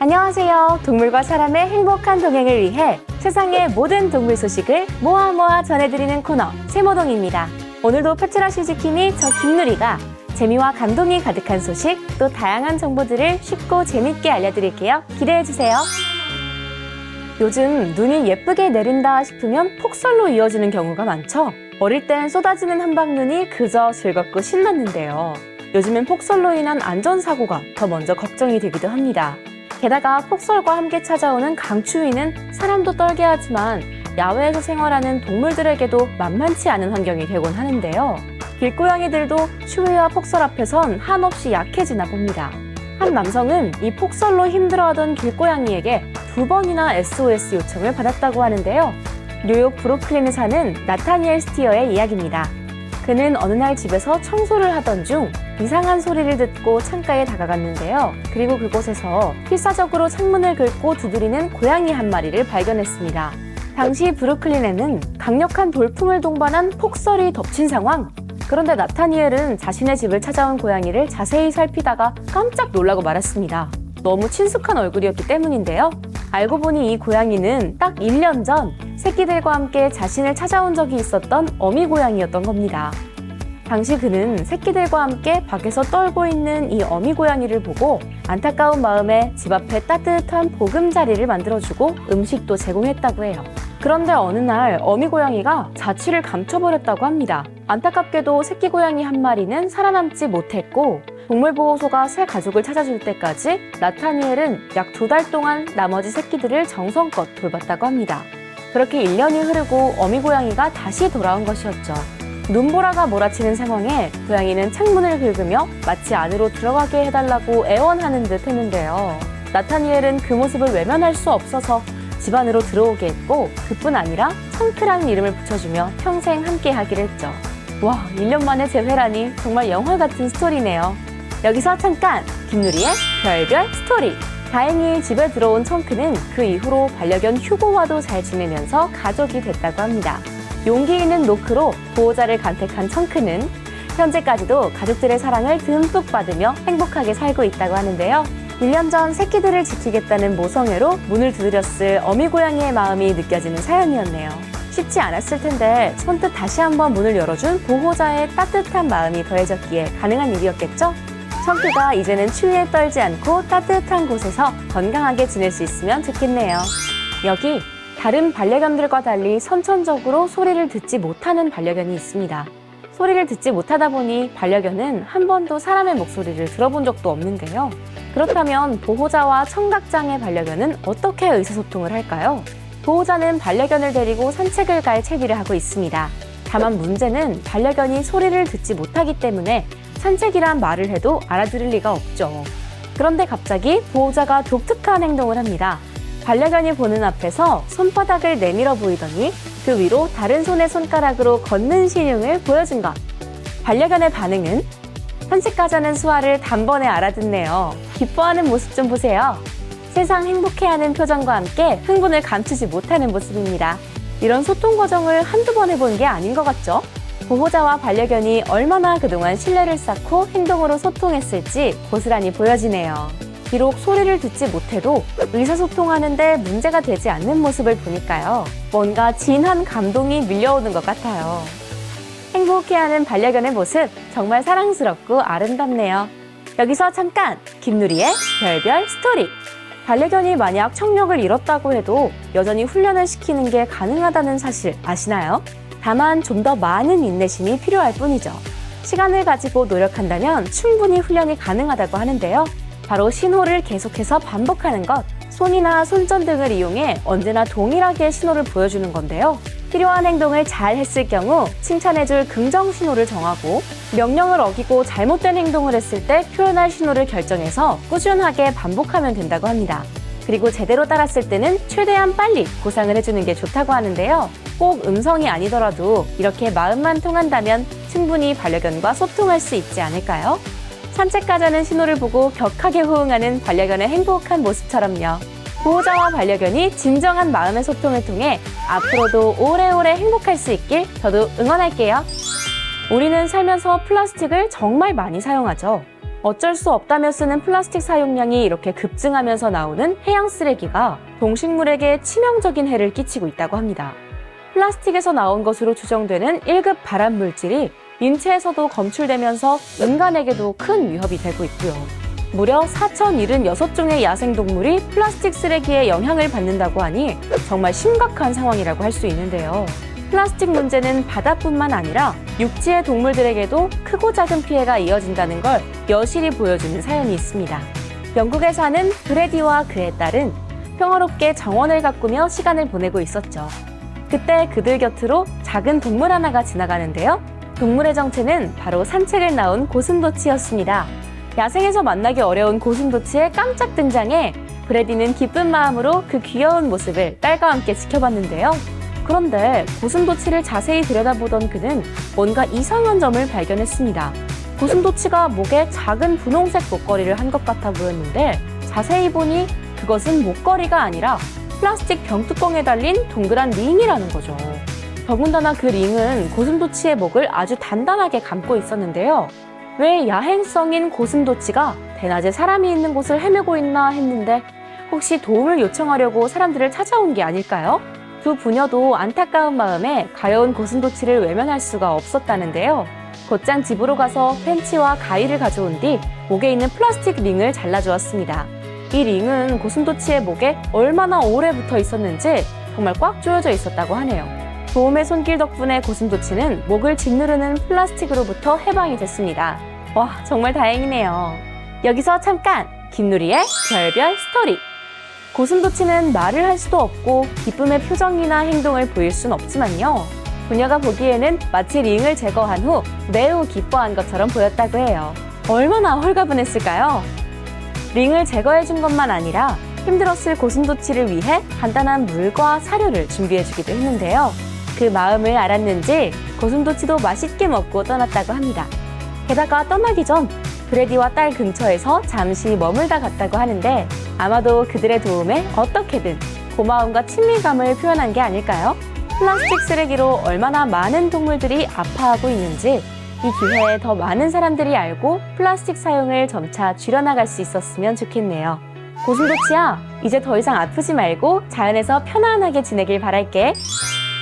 안녕하세요. 동물과 사람의 행복한 동행을 위해 세상의 모든 동물 소식을 모아 전해드리는 코너 세모동입니다. 오늘도 페트라 시즈키미 저 김누리가 재미와 감동이 가득한 소식 또 다양한 정보들을 쉽고 재밌게 알려드릴게요. 기대해주세요. 요즘 눈이 예쁘게 내린다 싶으면 폭설로 이어지는 경우가 많죠. 어릴 땐 쏟아지는 한방눈이 그저 즐겁고 신났는데요. 요즘엔 폭설로 인한 안전사고가 더 먼저 걱정이 되기도 합니다. 게다가 폭설과 함께 찾아오는 강추위는 사람도 떨게 하지만 야외에서 생활하는 동물들에게도 만만치 않은 환경이 되곤 하는데요. 길고양이들도 추위와 폭설 앞에선 한없이 약해지나 봅니다. 한 남성은 이 폭설로 힘들어하던 길고양이에게 2번이나 SOS 요청을 받았다고 하는데요. 뉴욕 브루클린에 사는 나타니엘 스티어의 이야기입니다. 그는 어느 날 집에서 청소를 하던 중 이상한 소리를 듣고 창가에 다가갔는데요. 그리고 그곳에서 필사적으로 창문을 긁고 두드리는 고양이 한 마리를 발견했습니다. 당시 브루클린에는 강력한 돌풍을 동반한 폭설이 덮친 상황. 그런데 나타니엘은 자신의 집을 찾아온 고양이를 자세히 살피다가 깜짝 놀라고 말았습니다. 너무 친숙한 얼굴이었기 때문인데요. 알고 보니 이 고양이는 딱 1년 전 새끼들과 함께 자신을 찾아온 적이 있었던 어미 고양이였던 겁니다. 당시 그는 새끼들과 함께 밖에서 떨고 있는 이 어미 고양이를 보고 안타까운 마음에 집 앞에 따뜻한 보금자리를 만들어주고 음식도 제공했다고 해요. 그런데 어느 날 어미 고양이가 자취를 감춰버렸다고 합니다. 안타깝게도 새끼 고양이 한 마리는 살아남지 못했고 동물보호소가 새 가족을 찾아줄 때까지 나타니엘은 약 2달 동안 나머지 새끼들을 정성껏 돌봤다고 합니다. 그렇게 1년이 흐르고 어미 고양이가 다시 돌아온 것이었죠. 눈보라가 몰아치는 상황에 고양이는 창문을 긁으며 마치 안으로 들어가게 해달라고 애원하는 듯 했는데요. 나타니엘은 그 모습을 외면할 수 없어서 집 안으로 들어오게 했고 그뿐 아니라 청크라는 이름을 붙여주며 평생 함께 하기로 했죠. 와, 1년 만에 재회라니 정말 영화 같은 스토리네요. 여기서 잠깐! 김누리의 별별 스토리! 다행히 집에 들어온 청크는 그 이후로 반려견 휴고와도 잘 지내면서 가족이 됐다고 합니다. 용기 있는 노크로 보호자를 간택한 청크는 현재까지도 가족들의 사랑을 듬뿍 받으며 행복하게 살고 있다고 하는데요. 1년 전 새끼들을 지키겠다는 모성애로 문을 두드렸을 어미 고양이의 마음이 느껴지는 사연이었네요. 쉽지 않았을 텐데 선뜻 다시 한번 문을 열어준 보호자의 따뜻한 마음이 더해졌기에 가능한 일이었겠죠? 청크가 이제는 추위에 떨지 않고 따뜻한 곳에서 건강하게 지낼 수 있으면 좋겠네요. 여기 다른 반려견들과 달리 선천적으로 소리를 듣지 못하는 반려견이 있습니다. 소리를 듣지 못하다 보니 반려견은 한 번도 사람의 목소리를 들어본 적도 없는데요. 그렇다면 보호자와 청각장애 반려견은 어떻게 의사소통을 할까요? 보호자는 반려견을 데리고 산책을 갈 채비를 하고 있습니다. 다만 문제는 반려견이 소리를 듣지 못하기 때문에 산책이란 말을 해도 알아들을 리가 없죠. 그런데 갑자기 보호자가 독특한 행동을 합니다. 반려견이 보는 앞에서 손바닥을 내밀어 보이더니 그 위로 다른 손의 손가락으로 걷는 신용을 보여준 것. 반려견의 반응은? 산책가자는 수화를 단번에 알아듣네요. 기뻐하는 모습 좀 보세요. 세상 행복해하는 표정과 함께 흥분을 감추지 못하는 모습입니다. 이런 소통 과정을 한두 번 해본 게 아닌 것 같죠? 보호자와 반려견이 얼마나 그동안 신뢰를 쌓고 행동으로 소통했을지 고스란히 보여지네요. 비록 소리를 듣지 못해도 의사소통하는데 문제가 되지 않는 모습을 보니까요. 뭔가 진한 감동이 밀려오는 것 같아요. 행복해하는 반려견의 모습 정말 사랑스럽고 아름답네요. 여기서 잠깐! 김누리의 별별 스토리! 반려견이 만약 청력을 잃었다고 해도 여전히 훈련을 시키는 게 가능하다는 사실 아시나요? 다만 좀 더 많은 인내심이 필요할 뿐이죠. 시간을 가지고 노력한다면 충분히 훈련이 가능하다고 하는데요. 바로 신호를 계속해서 반복하는 것, 손이나 손전 등을 이용해 언제나 동일하게 신호를 보여주는 건데요. 필요한 행동을 잘 했을 경우 칭찬해줄 긍정 신호를 정하고 명령을 어기고 잘못된 행동을 했을 때 표현할 신호를 결정해서 꾸준하게 반복하면 된다고 합니다. 그리고 제대로 따랐을 때는 최대한 빨리 보상을 해주는 게 좋다고 하는데요. 꼭 음성이 아니더라도 이렇게 마음만 통한다면 충분히 반려견과 소통할 수 있지 않을까요? 산책 가자는 신호를 보고 격하게 호응하는 반려견의 행복한 모습처럼요. 보호자와 반려견이 진정한 마음의 소통을 통해 앞으로도 오래오래 행복할 수 있길 저도 응원할게요. 우리는 살면서 플라스틱을 정말 많이 사용하죠. 어쩔 수 없다며 쓰는 플라스틱 사용량이 이렇게 급증하면서 나오는 해양 쓰레기가 동식물에게 치명적인 해를 끼치고 있다고 합니다. 플라스틱에서 나온 것으로 추정되는 1급 발암 물질이 인체에서도 검출되면서 인간에게도 큰 위협이 되고 있고요. 무려 4,076종의 야생동물이 플라스틱 쓰레기에 영향을 받는다고 하니 정말 심각한 상황이라고 할 수 있는데요. 플라스틱 문제는 바다뿐만 아니라 육지의 동물들에게도 크고 작은 피해가 이어진다는 걸 여실히 보여주는 사연이 있습니다. 영국에 사는 브래디와 그의 딸은 평화롭게 정원을 가꾸며 시간을 보내고 있었죠. 그때 그들 곁으로 작은 동물 하나가 지나가는데요. 동물의 정체는 바로 산책을 나온 고슴도치였습니다. 야생에서 만나기 어려운 고슴도치의 깜짝 등장에 브래디는 기쁜 마음으로 그 귀여운 모습을 딸과 함께 지켜봤는데요. 그런데 고슴도치를 자세히 들여다보던 그는 뭔가 이상한 점을 발견했습니다. 고슴도치가 목에 작은 분홍색 목걸이를 한 것 같아 보였는데 자세히 보니 그것은 목걸이가 아니라 플라스틱 병뚜껑에 달린 동그란 링이라는 거죠. 더군다나 그 링은 고슴도치의 목을 아주 단단하게 감고 있었는데요. 왜 야행성인 고슴도치가 대낮에 사람이 있는 곳을 헤매고 있나 했는데 혹시 도움을 요청하려고 사람들을 찾아온 게 아닐까요? 두 부녀도 안타까운 마음에 가여운 고슴도치를 외면할 수가 없었다는데요. 곧장 집으로 가서 펜치와 가위를 가져온 뒤 목에 있는 플라스틱 링을 잘라주었습니다. 이 링은 고슴도치의 목에 얼마나 오래 붙어 있었는지 정말 꽉 조여져 있었다고 하네요. 도움의 손길 덕분에 고슴도치는 목을 짓누르는 플라스틱으로부터 해방이 됐습니다. 와, 정말 다행이네요. 여기서 잠깐! 김누리의 별별 스토리! 고슴도치는 말을 할 수도 없고 기쁨의 표정이나 행동을 보일 순 없지만요. 부녀가 보기에는 마치 링을 제거한 후 매우 기뻐한 것처럼 보였다고 해요. 얼마나 홀가분했을까요? 링을 제거해준 것만 아니라 힘들었을 고슴도치를 위해 간단한 물과 사료를 준비해주기도 했는데요. 그 마음을 알았는지 고슴도치도 맛있게 먹고 떠났다고 합니다. 게다가 떠나기 전 브래디와 딸 근처에서 잠시 머물다 갔다고 하는데 아마도 그들의 도움에 어떻게든 고마움과 친밀감을 표현한 게 아닐까요? 플라스틱 쓰레기로 얼마나 많은 동물들이 아파하고 있는지 이 기회에 더 많은 사람들이 알고 플라스틱 사용을 점차 줄여나갈 수 있었으면 좋겠네요. 고슴도치야, 이제 더 이상 아프지 말고 자연에서 편안하게 지내길 바랄게.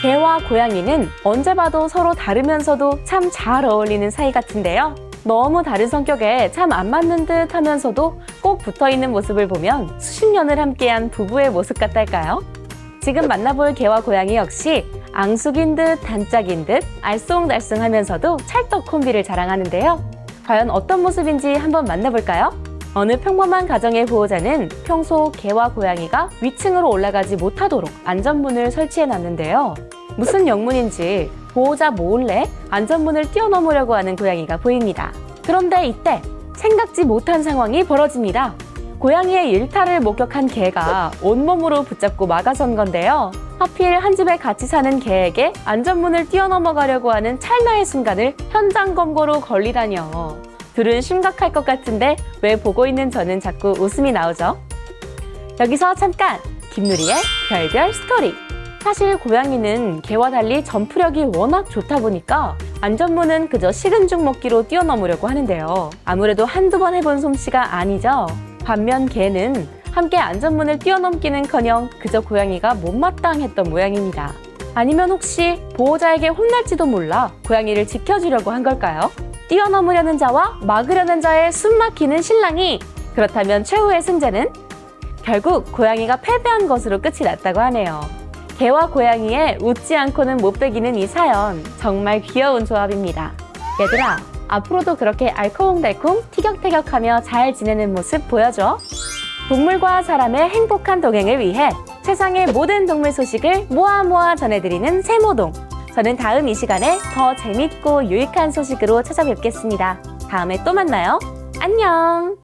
개와 고양이는 언제 봐도 서로 다르면서도 참 잘 어울리는 사이 같은데요. 너무 다른 성격에 참 안 맞는 듯 하면서도 꼭 붙어있는 모습을 보면 수십 년을 함께한 부부의 모습 같달까요? 지금 만나볼 개와 고양이 역시 앙숙인 듯 단짝인 듯 알쏭달쏭하면서도 찰떡 콤비를 자랑하는데요. 과연 어떤 모습인지 한번 만나볼까요? 어느 평범한 가정의 보호자는 평소 개와 고양이가 위층으로 올라가지 못하도록 안전문을 설치해놨는데요. 무슨 영문인지 보호자 몰래 안전문을 뛰어넘으려고 하는 고양이가 보입니다. 그런데 이때 생각지 못한 상황이 벌어집니다. 고양이의 일탈을 목격한 개가 온몸으로 붙잡고 막아선 건데요. 하필 한 집에 같이 사는 개에게 안전문을 뛰어넘어가려고 하는 찰나의 순간을 현장 검거로 걸리다니요. 둘은 심각할 것 같은데 왜 보고 있는 저는 자꾸 웃음이 나오죠? 여기서 잠깐! 김누리의 별별 스토리! 사실 고양이는 개와 달리 점프력이 워낙 좋다 보니까 안전문은 그저 식은 죽 먹기로 뛰어넘으려고 하는데요. 아무래도 한두 번 해본 솜씨가 아니죠. 반면 개는 함께 안전문을 뛰어넘기는커녕 그저 고양이가 못마땅했던 모양입니다. 아니면 혹시 보호자에게 혼날지도 몰라 고양이를 지켜주려고 한 걸까요? 뛰어넘으려는 자와 막으려는 자의 숨막히는 신랑이 그렇다면 최후의 승자는? 결국 고양이가 패배한 것으로 끝이 났다고 하네요. 개와 고양이의 웃지 않고는 못 베기는 이 사연 정말 귀여운 조합입니다. 얘들아, 앞으로도 그렇게 알콩달콩 티격태격하며 잘 지내는 모습 보여줘. 동물과 사람의 행복한 동행을 위해 세상의 모든 동물 소식을 모아 전해드리는 세모동. 저는 다음 이 시간에 더 재밌고 유익한 소식으로 찾아뵙겠습니다. 다음에 또 만나요. 안녕!